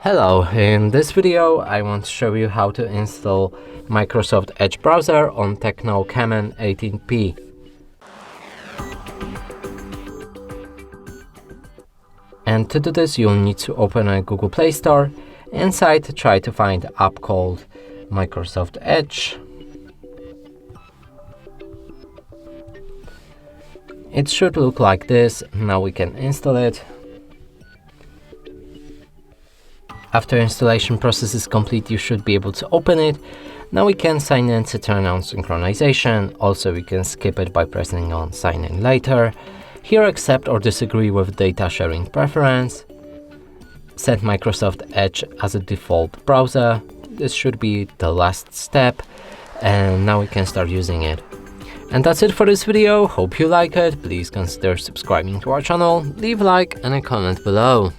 Hello, in this video I want to show you how to install Microsoft Edge browser on Tecno Camon 18p. And to do this you'll need to open a Google Play Store. Inside try to find an app called Microsoft Edge. It should look like this. Now we can install it. After installation process is complete, you should be able to open it. Now we can sign in to turn on synchronization. Also, we can skip it by pressing on sign in later. Here, accept or disagree with data sharing preference. Set Microsoft Edge as a default browser. This should be the last step. And now we can start using it. And that's it for this video. Hope you like it. Please consider subscribing to our channel. Leave a like and a comment below.